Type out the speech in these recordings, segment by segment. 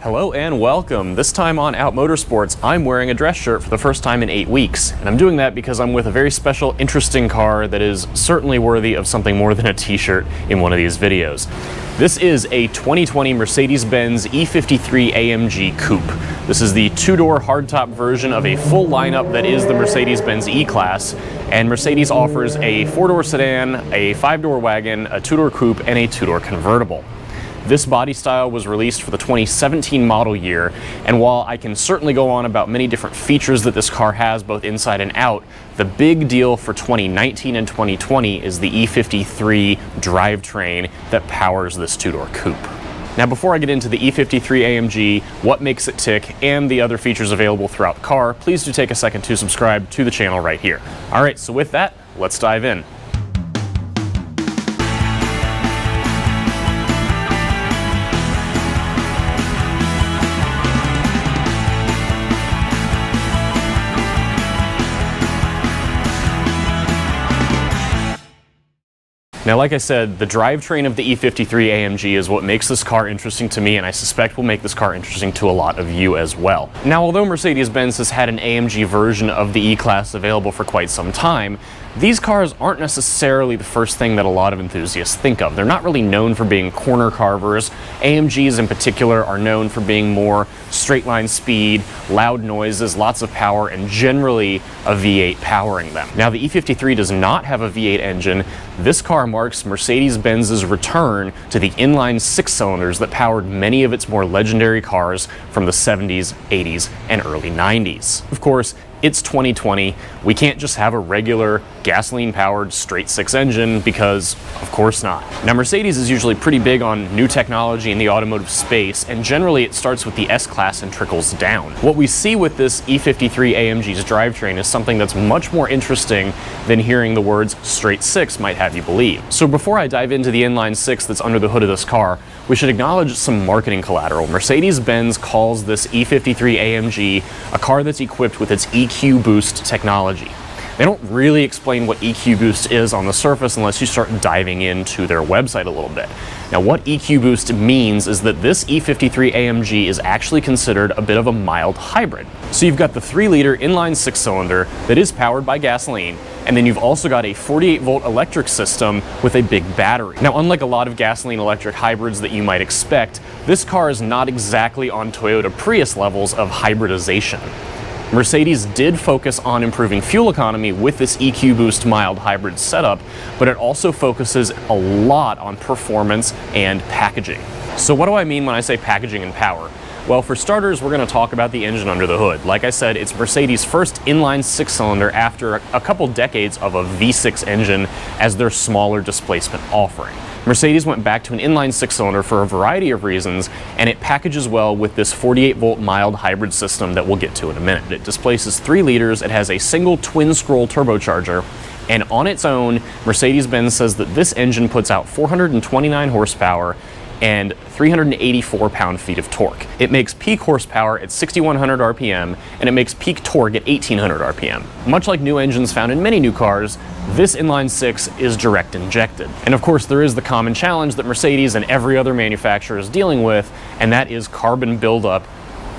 Hello and welcome. This time on Out Motorsports, I'm wearing a dress shirt for the first time in 8 weeks. And I'm doing that because I'm with a very special, interesting car that is certainly worthy of something more than a t-shirt in one of these videos. This is a 2020 Mercedes-Benz E53 AMG Coupe. This is the two-door hardtop version of a full lineup that is the Mercedes-Benz E-Class. And Mercedes offers a four-door sedan, a five-door wagon, a two-door coupe, and a two-door convertible. This body style was released for the 2017 model year, and while I can certainly go on about many different features that this car has both inside and out, the big deal for 2019 and 2020 is the E53 drivetrain that powers this two-door coupe. Now, before I get into the E53 AMG, what makes it tick, and the other features available throughout the car, please do take a second to subscribe to the channel right here. All right, so with that, let's dive in. Now, like I said, the drivetrain of the E53 AMG is what makes this car interesting to me, and I suspect will make this car interesting to a lot of you as well. Now, although Mercedes-Benz has had an AMG version of the E-Class available for quite some time, these cars aren't necessarily the first thing that a lot of enthusiasts think of. They're not really known for being corner carvers. AMGs in particular are known for being more straight line speed, loud noises, lots of power, and generally a V8 powering them. Now, the E53 does not have a V8 engine. This car marks Mercedes-Benz's return to the inline six cylinders that powered many of its more legendary cars from the 70s, 80s, and early 90s. Of course, it's 2020. We can't just have a regular gasoline-powered straight six engine because, of course not. Now, Mercedes is usually pretty big on new technology in the automotive space, and generally it starts with the S-Class and trickles down. What we see with this E53 AMG's drivetrain is something that's much more interesting than hearing the words straight six might have you believe. So before I dive into the inline six that's under the hood of this car, we should acknowledge some marketing collateral. Mercedes-Benz calls this E53 AMG a car that's equipped with its EQ Boost technology. They don't really explain what EQ Boost is on the surface unless you start diving into their website a little bit. Now, what EQ Boost means is that this E53 AMG is actually considered a bit of a mild hybrid. So you've got the 3-liter inline six-cylinder that is powered by gasoline, and then you've also got a 48-volt electric system with a big battery. Now, unlike a lot of gasoline-electric hybrids that you might expect, this car is not exactly on Toyota Prius levels of hybridization. Mercedes did focus on improving fuel economy with this EQ Boost mild hybrid setup, but it also focuses a lot on performance and packaging. So what do I mean when I say packaging and power? Well, for starters, we're going to talk about the engine under the hood. Like I said, it's Mercedes' first inline six-cylinder after a couple decades of a V6 engine as their smaller displacement offering. Mercedes went back to an inline six-cylinder for a variety of reasons, and it packages well with this 48-volt mild hybrid system that we'll get to in a minute. It displaces 3 liters, it has a single twin-scroll turbocharger, and on its own, Mercedes-Benz says that this engine puts out 429 horsepower and 384 pound-feet of torque. It makes peak horsepower at 6,100 RPM, and it makes peak torque at 1,800 RPM. Much like new engines found in many new cars, this inline six is direct injected. And of course, there is the common challenge that Mercedes and every other manufacturer is dealing with, and that is carbon buildup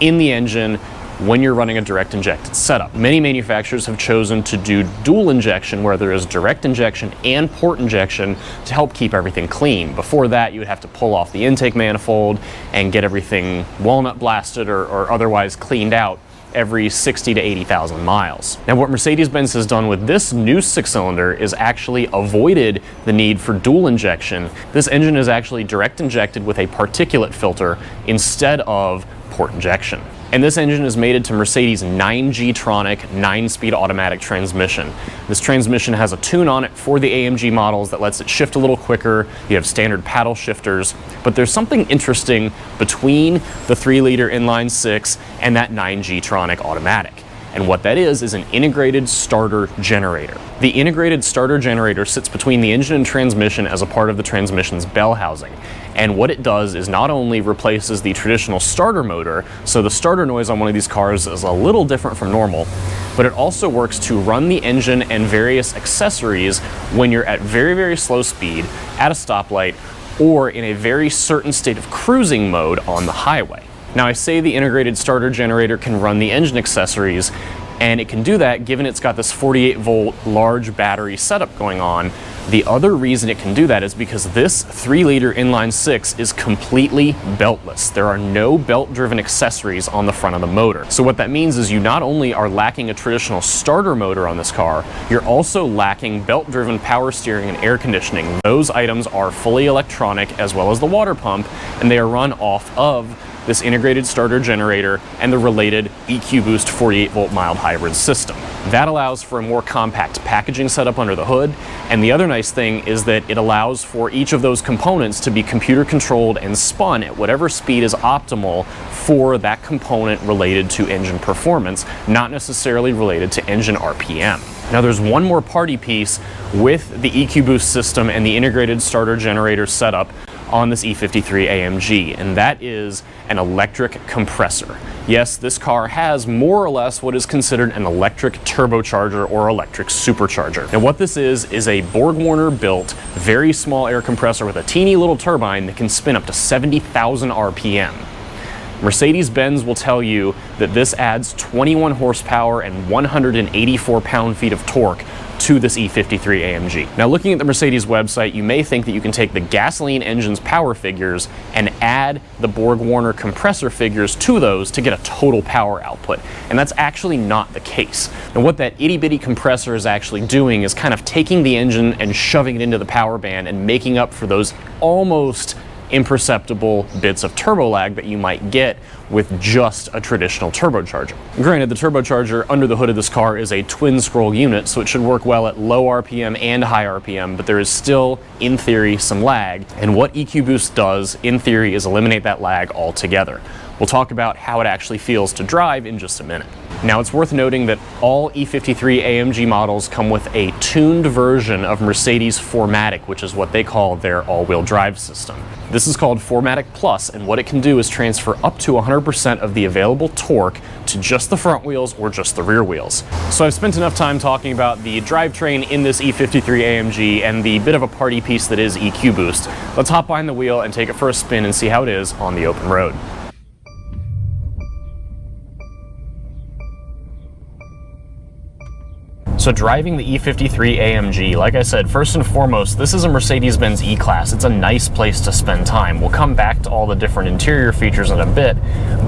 in the engine when you're running a direct injected setup. Many manufacturers have chosen to do dual injection, where there is direct injection and port injection to help keep everything clean. Before that, you would have to pull off the intake manifold and get everything walnut blasted or otherwise cleaned out every 60 to 80,000 miles. Now, what Mercedes-Benz has done with this new six-cylinder is actually avoided the need for dual injection. This engine is actually direct injected with a particulate filter instead of port injection. And this engine is mated to Mercedes' 9G-tronic 9-speed automatic transmission. This transmission has a tune on it for the AMG models that lets it shift a little quicker. You have standard paddle shifters, but there's something interesting between the 3-liter inline six and that 9G-tronic automatic. And what that is an integrated starter generator. The integrated starter generator sits between the engine and transmission as a part of the transmission's bell housing. And what it does is not only replaces the traditional starter motor, so the starter noise on one of these cars is a little different from normal, but it also works to run the engine and various accessories when you're at very, very slow speed, at a stoplight, or in a very certain state of cruising mode on the highway. Now I say the integrated starter generator can run the engine accessories, and it can do that given it's got this 48 volt large battery setup going on. The other reason it can do that is because this 3-liter inline 6 is completely beltless. There are no belt-driven accessories on the front of the motor. So what that means is you not only are lacking a traditional starter motor on this car, you're also lacking belt-driven power steering and air conditioning. Those items are fully electronic, as well as the water pump, and they are run off of this integrated starter generator and the related EQ-Boost 48 volt mild hybrid system. That allows for a more compact packaging setup under the hood, and the other nice thing is that it allows for each of those components to be computer controlled and spun at whatever speed is optimal for that component related to engine performance, not necessarily related to engine RPM. Now there's one more party piece with the EQ-Boost system and the integrated starter generator setup on this E53 AMG, and that is an electric compressor. Yes, this car has more or less what is considered an electric turbocharger or electric supercharger. And what this is a Borg-Warner built, very small air compressor with a teeny little turbine that can spin up to 70,000 RPM. Mercedes-Benz will tell you that this adds 21 horsepower and 184 pound-feet of torque to this E53 AMG. Now, looking at the Mercedes website, you may think that you can take the gasoline engine's power figures and add the Borg-Warner compressor figures to those to get a total power output. And that's actually not the case. And what that itty-bitty compressor is actually doing is kind of taking the engine and shoving it into the power band and making up for those almost imperceptible bits of turbo lag that you might get with just a traditional turbocharger. Granted, the turbocharger under the hood of this car is a twin scroll unit, so it should work well at low RPM and high RPM, but there is still, in theory, some lag, and what EQ-Boost does, in theory, is eliminate that lag altogether. We'll talk about how it actually feels to drive in just a minute. Now, it's worth noting that all E53 AMG models come with a tuned version of Mercedes 4MATIC, which is what they call their all-wheel drive system. This is called 4MATIC Plus, and what it can do is transfer up to 100% of the available torque to just the front wheels or just the rear wheels. So I've spent enough time talking about the drivetrain in this E53 AMG and the bit of a party piece that is EQ-Boost. Let's hop behind the wheel and take it for a spin and see how it is on the open road. So driving the E53 AMG, like I said, first and foremost, this is a Mercedes-Benz E-Class. It's a nice place to spend time. We'll come back to all the different interior features in a bit,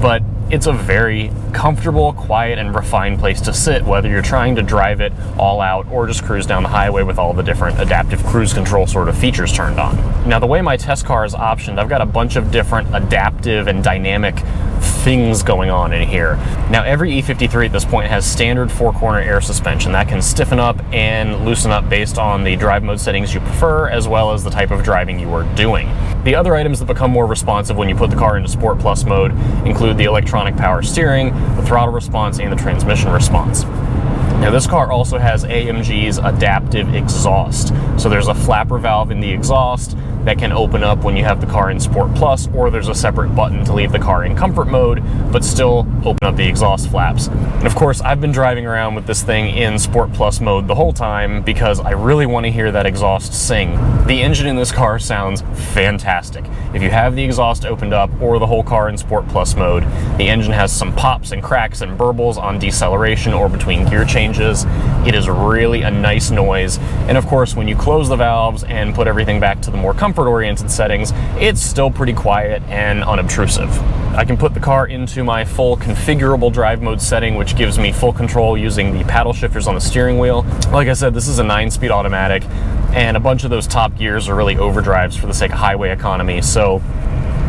but it's a very comfortable, quiet, and refined place to sit, whether you're trying to drive it all out or just cruise down the highway with all the different adaptive cruise control sort of features turned on. Now, the way my test car is optioned, I've got a bunch of different adaptive and dynamic things going on in here. Now, every E53 at this point has standard 4-corner air suspension that can stiffen up and loosen up based on the drive mode settings you prefer, as well as the type of driving you are doing. The other items that become more responsive when you put the car into Sport Plus mode include the electronic power steering, the throttle response, and the transmission response. Now, this car also has AMG's adaptive exhaust. So there's a flapper valve in the exhaust that can open up when you have the car in Sport Plus, or there's a separate button to leave the car in comfort mode, but still open up the exhaust flaps. And of course, I've been driving around with this thing in Sport Plus mode the whole time because I really want to hear that exhaust sing. The engine in this car sounds fantastic. If you have the exhaust opened up or the whole car in Sport Plus mode, the engine has some pops and cracks and burbles on deceleration or between gear changes. It is really a nice noise. And of course, when you close the valves and put everything back to the more comfort-oriented settings, it's still pretty quiet and unobtrusive. I can put the car into my full configurable drive mode setting, which gives me full control using the paddle shifters on the steering wheel. Like I said, this is a 9-speed automatic, and a bunch of those top gears are really overdrives for the sake of highway economy. So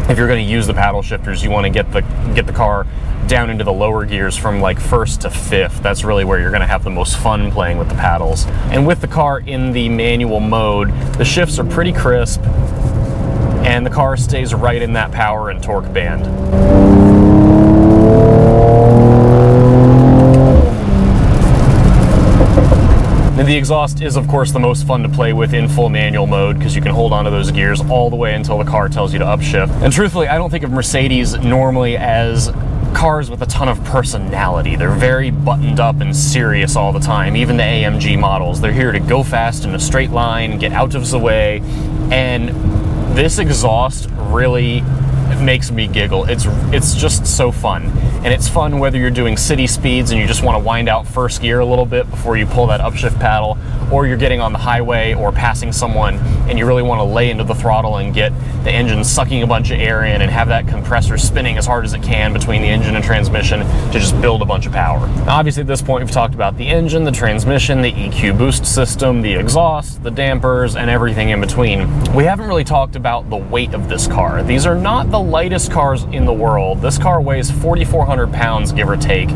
if you're going to use the paddle shifters, you want to get the car down into the lower gears from like 1st to 5th. That's really where you're going to have the most fun playing with the paddles. And with the car in the manual mode, the shifts are pretty crisp, and the car stays right in that power and torque band. And the exhaust is, of course, the most fun to play with in full manual mode because you can hold onto those gears all the way until the car tells you to upshift. And truthfully, I don't think of Mercedes normally as cars with a ton of personality. They're very buttoned up and serious all the time. Even the AMG models, they're here to go fast in a straight line, get out of the way, and this exhaust really makes me giggle. It's just so fun. And it's fun whether you're doing city speeds and you just want to wind out first gear a little bit before you pull that upshift paddle, or you're getting on the highway or passing someone and you really want to lay into the throttle and get the engine sucking a bunch of air in and have that compressor spinning as hard as it can between the engine and transmission to just build a bunch of power. Now, obviously at this point we've talked about the engine, the transmission, the EQ boost system, the exhaust, the dampers, and everything in between. We haven't really talked about the weight of this car. These are not the lightest cars in the world. This car weighs 4,400 pounds, give or take,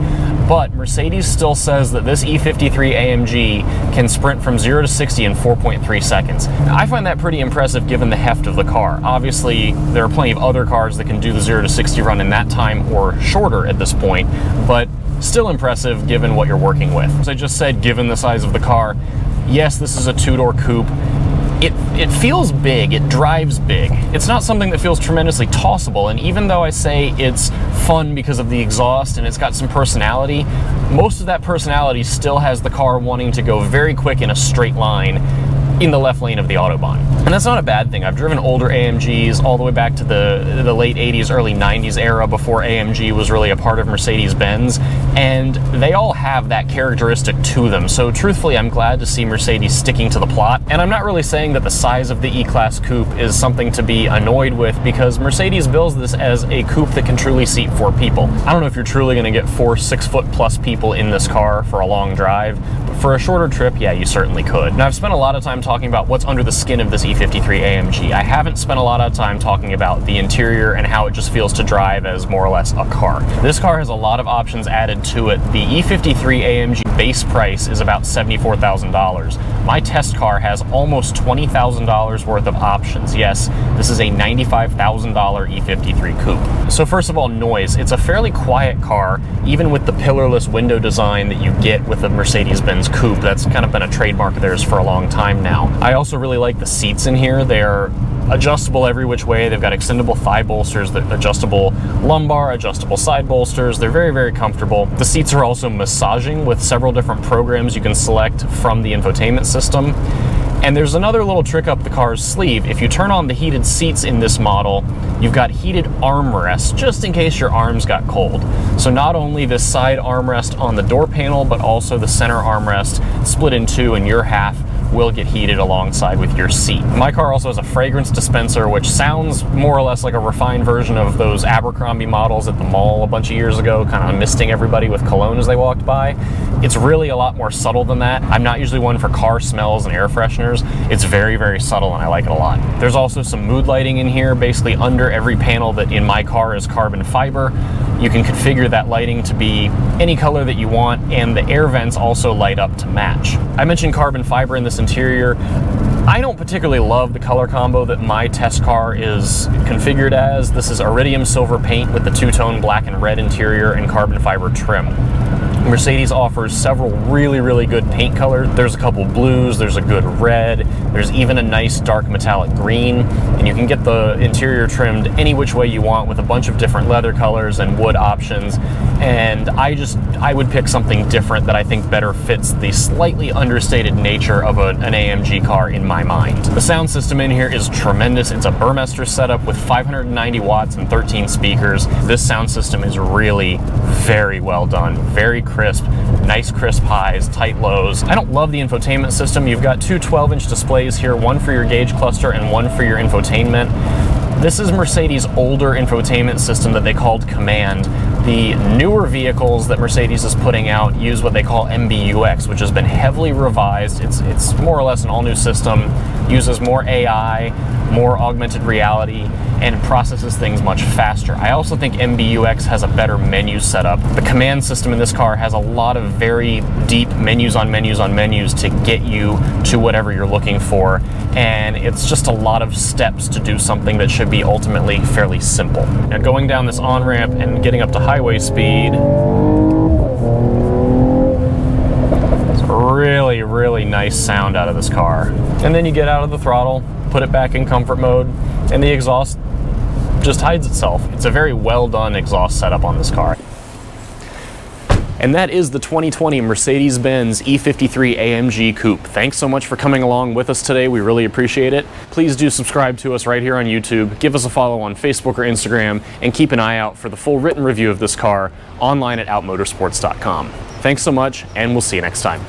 but Mercedes still says that this E53 AMG can sprint from 0 to 60 in 4.3 seconds. I find that pretty impressive given the heft of the car. Obviously, there are plenty of other cars that can do the 0 to 60 run in that time or shorter at this point, but still impressive given what you're working with. As I just said, given the size of the car, yes, this is a two-door coupe. It feels big, it drives big. It's not something that feels tremendously tossable, and even though I say it's fun because of the exhaust and it's got some personality, most of that personality still has the car wanting to go very quick in a straight line in the left lane of the Autobahn. And that's not a bad thing. I've driven older AMGs all the way back to the late 80s, early 90s era before AMG was really a part of Mercedes-Benz, and they all have that characteristic to them. So truthfully, I'm glad to see Mercedes sticking to the plot. And I'm not really saying that the size of the E-Class coupe is something to be annoyed with, because Mercedes builds this as a coupe that can truly seat 4 people. I don't know if you're truly going to get 4 6-foot-plus people in this car for a long drive, but for a shorter trip, yeah, you certainly could. Now, I've spent a lot of time talking about what's under the skin of this E53 AMG. I haven't spent a lot of time talking about the interior and how it just feels to drive as more or less a car. This car has a lot of options added to it. The E53 AMG base price is about $74,000. My test car has almost $20,000 worth of options. Yes, this is a $95,000 E53 Coupe. So first of all, noise. It's a fairly quiet car, even with the pillarless window design that you get with the Mercedes-Benz Coupe. That's kind of been a trademark of theirs for a long time now. I also really like the seats in here. They're adjustable every which way. They've got extendable thigh bolsters, adjustable lumbar, adjustable side bolsters. They're very, very comfortable. The seats are also massaging with several different programs you can select from the infotainment system. And there's another little trick up the car's sleeve. If you turn on the heated seats in this model, you've got heated armrests just in case your arms got cold. So not only this side armrest on the door panel, but also the center armrest split in two, and your half will get heated alongside with your seat. My car also has a fragrance dispenser, which sounds more or less like a refined version of those Abercrombie models at the mall a bunch of years ago, kind of misting everybody with cologne as they walked by. It's really a lot more subtle than that. I'm not usually one for car smells and air fresheners. It's very, very subtle, and I like it a lot. There's also some mood lighting in here. Basically under every panel that in my car is carbon fiber, you can configure that lighting to be any color that you want, and the air vents also light up to match. I mentioned carbon fiber in this interior. I don't particularly love the color combo that my test car is configured as. This is iridium silver paint with the two-tone black and red interior and carbon fiber trim. Mercedes offers several really, really good paint colors. There's a couple blues, there's a good red, there's even a nice dark metallic green, and you can get the interior trimmed any which way you want with a bunch of different leather colors and wood options. And I would pick something different that I think better fits the slightly understated nature of an AMG car in my mind. The sound system in here is tremendous. It's a Burmester setup with 590 watts and 13 speakers. This sound system is really very well done, very crisp, nice crisp highs, tight lows. I don't love the infotainment system. You've got two 12-inch displays here, one for your gauge cluster and one for your infotainment. This is Mercedes' older infotainment system that they called Command. The newer vehicles that Mercedes is putting out use what they call MBUX, which has been heavily revised. It's more or less an all-new system, uses more AI, more augmented reality, and processes things much faster. I also think MBUX has a better menu setup. The Command system in this car has a lot of very deep menus on menus on menus to get you to whatever you're looking for, and it's just a lot of steps to do something that should be ultimately fairly simple. Now, going down this on-ramp and getting up to highway speed, it's a really, really nice sound out of this car. And then you get out of the throttle, put it back in comfort mode, and the exhaust just hides itself. It's a very well done exhaust setup on this car. And that is the 2020 Mercedes-Benz E53 AMG Coupe. Thanks so much for coming along with us today. We really appreciate it. Please do subscribe to us right here on YouTube, give us a follow on Facebook or Instagram, and keep an eye out for the full written review of this car online at outmotorsports.com. Thanks so much, and we'll see you next time.